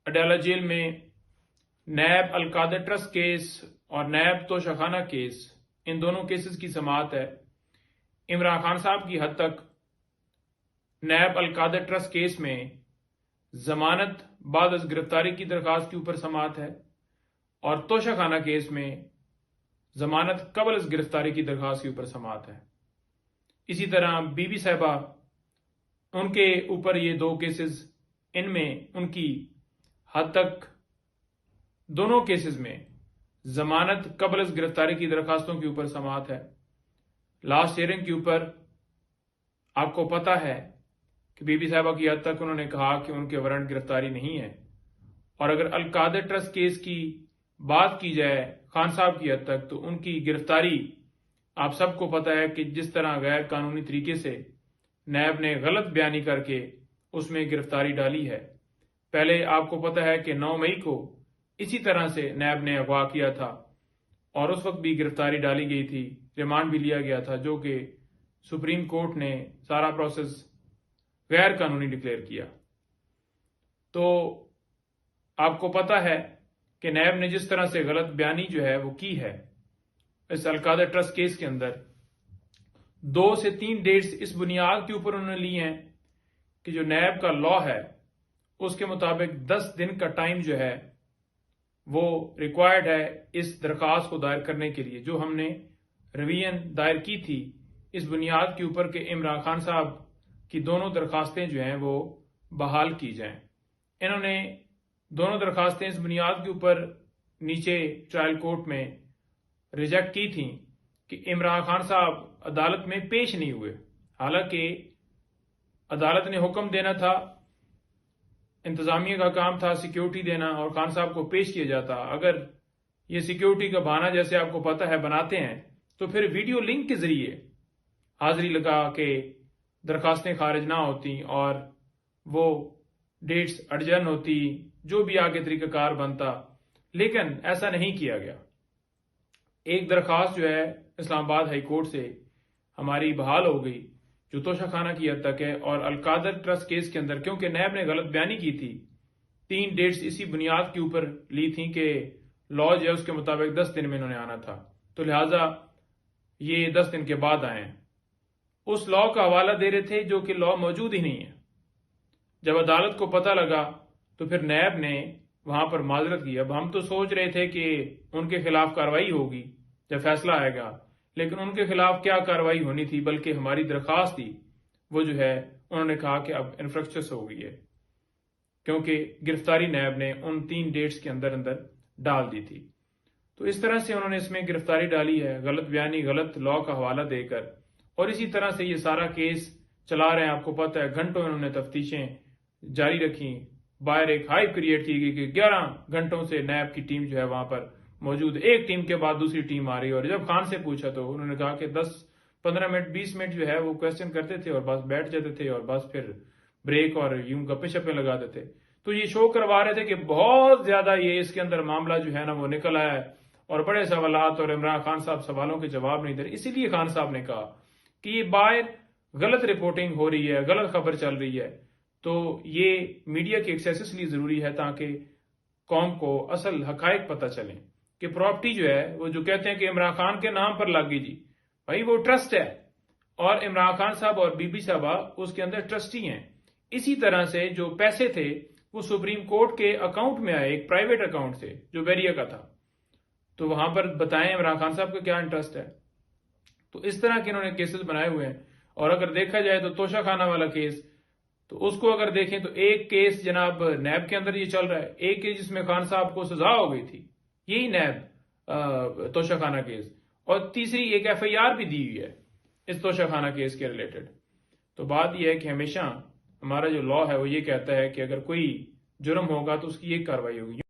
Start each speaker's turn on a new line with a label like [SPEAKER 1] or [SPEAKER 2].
[SPEAKER 1] Adiala jail میں NAB القادر trust case اور NAB توشہ خانہ کیس، ان دونوں کیسز کی سماعت ہے۔ عمران خان صاحب کی حد تک نیب القادر ٹرسٹ کیس میں ضمانت بعد از گرفتاری کی درخواست کے اوپر سماعت ہے، اور توشہ خانہ کیس میں ضمانت قبل از گرفتاری کی درخواست کے اوپر سماعت ہے۔ اسی طرح بی بی صاحبہ، ان کے اوپر یہ دو کیسز، ان میں ان کی حد تک دونوں کیسز میں ضمانت قبل از گرفتاری کی درخواستوں کے اوپر سماعت ہے۔ لاسٹ ہیئرنگ کے اوپر آپ کو پتہ ہے کہ بی بی صاحبہ کی حد تک انہوں نے کہا کہ ان کے وارنٹ گرفتاری نہیں ہے، اور اگر القادر ٹرسٹ کیس کی بات کی جائے خان صاحب کی حد تک تو ان کی گرفتاری آپ سب کو پتہ ہے کہ جس طرح غیر قانونی طریقے سے نیب نے غلط بیانی کر کے اس میں گرفتاری ڈالی ہے۔ پہلے آپ کو پتہ ہے کہ 9 مئی کو اسی طرح سے نیب نے اغوا کیا تھا، اور اس وقت بھی گرفتاری ڈالی گئی تھی، ریمانڈ بھی لیا گیا تھا، جو کہ سپریم کورٹ نے سارا پروسیس غیر قانونی ڈکلیئر کیا۔ تو آپ کو پتہ ہے کہ نیب نے جس طرح سے غلط بیانی جو ہے وہ کی ہے اس القادر ٹرسٹ کیس کے اندر، 2 سے 3 ڈیٹس اس بنیاد کے اوپر انہوں نے لی ہیں کہ جو نیب کا لا ہے اس کے مطابق 10 دن کا ٹائم جو ہے وہ ریکوائرڈ ہے اس درخواست کو دائر کرنے کے لیے، جو ہم نے ریویژن دائر کی تھی اس بنیاد کے اوپر کہ عمران خان صاحب کی دونوں درخواستیں جو ہیں وہ بحال کی جائیں۔ انہوں نے دونوں درخواستیں اس بنیاد کے اوپر نیچے ٹرائل کورٹ میں ریجیکٹ کی تھیں کہ عمران خان صاحب عدالت میں پیش نہیں ہوئے، حالانکہ عدالت نے حکم دینا تھا، انتظامیہ کا کام تھا سیکیورٹی دینا، اور خان صاحب کو پیش کیا جاتا۔ اگر یہ سیکیورٹی کا بہانہ جیسے آپ کو پتہ ہے بناتے ہیں تو پھر ویڈیو لنک کے ذریعے حاضری لگا کے درخواستیں خارج نہ ہوتی اور وہ ڈیٹس اڈجرن ہوتی، جو بھی آگے طریقہ کار بنتا، لیکن ایسا نہیں کیا گیا۔ ایک درخواست جو ہے اسلام آباد ہائی کورٹ سے ہماری بحال ہو گئی جو توشہ خانہ کی حد تک ہے، اور القادر ٹرسٹ کیس کے اندر کیونکہ نیب نے غلط بیانی کی تھی، 3 ڈیٹس اسی بنیاد کے اوپر لی تھیں کہ لا جو ہے اس کے مطابق 10 دن میں انہوں نے آنا تھا، تو لہٰذا یہ 10 دن کے بعد آئے ہیں۔ اس لا کا حوالہ دے رہے تھے جو کہ لا موجود ہی نہیں ہے۔ جب عدالت کو پتہ لگا تو پھر نیب نے وہاں پر معذرت کی۔ اب ہم تو سوچ رہے تھے کہ ان کے خلاف کارروائی ہوگی جب فیصلہ آئے گا، لیکن ان کے خلاف کیا کارروائی ہونی تھی، بلکہ ہماری درخواست تھی وہ جو ہے انہوں نے کہا کہ اب انفرکچس ہو گئی ہے، کیونکہ گرفتاری نیب نے ان 3 ڈیٹس کے اندر ڈال دی تھی۔ تو اس طرح سے انہوں نے اس میں گرفتاری ڈالی ہے، غلط بیانی، غلط لا کا حوالہ دے کر، اور اسی طرح سے یہ سارا کیس چلا رہے ہیں۔ آپ کو پتہ ہے گھنٹوں انہوں نے تفتیشیں جاری رکھی، باہر ایک ہائپ کریٹ کی گئی کہ 11 گھنٹوں سے نیب کی ٹیم جو ہے وہاں پر موجود، ایک ٹیم کے بعد دوسری ٹیم آ رہی ہے، اور جب خان سے پوچھا تو انہوں نے کہا کہ 10-15 منٹ 20 منٹ جو ہے وہ کویسچن کرتے تھے اور بس بیٹھ جاتے تھے، اور بس پھر بریک اور یوں گپے شپے لگا دیتے۔ تو یہ شو کروا رہے تھے کہ بہت زیادہ یہ اس کے اندر معاملہ جو ہے نا وہ نکل آیا ہے، اور بڑے سوالات، اور عمران خان صاحب سوالوں کے جواب نہیں دے رہے۔ اسی لیے خان صاحب نے کہا کہ یہ باہر غلط رپورٹنگ ہو رہی ہے، غلط خبر چل رہی ہے، تو یہ میڈیا کے ایکسیس اس لیے ضروری ہے تاکہ قوم کو اصل حقائق پتہ چلیں کہ پراپرٹی جو ہے وہ جو کہتے ہیں کہ عمران خان کے نام پر لگ گئی، جی بھائی وہ ٹرسٹ ہے، اور عمران خان صاحب اور بی بی صاحبہ اس کے اندر ٹرسٹی ہیں۔ اسی طرح سے جو پیسے تھے وہ سپریم کورٹ کے اکاؤنٹ میں آئے، ایک پرائیویٹ اکاؤنٹ سے جو بیریا کا تھا، تو وہاں پر بتائیں عمران خان صاحب کا کیا انٹرسٹ ہے۔ تو اس طرح کے انہوں نے کیسز بنائے ہوئے ہیں، اور اگر دیکھا جائے تو توشہ خانہ والا کیس، تو اس کو اگر دیکھیں تو ایک کیس جناب نیب کے اندر یہ چل رہا ہے، ایک کیس جس میں خان صاحب کو سزا ہو گئی تھی، یہی نیب توشہ خانہ کیس، اور تیسری ایک FIR بھی دی ہوئی ہے اس توشہ خانہ کیس کے ریلیٹڈ۔ تو بات یہ ہے کہ ہمیشہ ہمارا جو لا ہے وہ یہ کہتا ہے کہ اگر کوئی جرم ہوگا تو اس کی ایک کارروائی ہوگی۔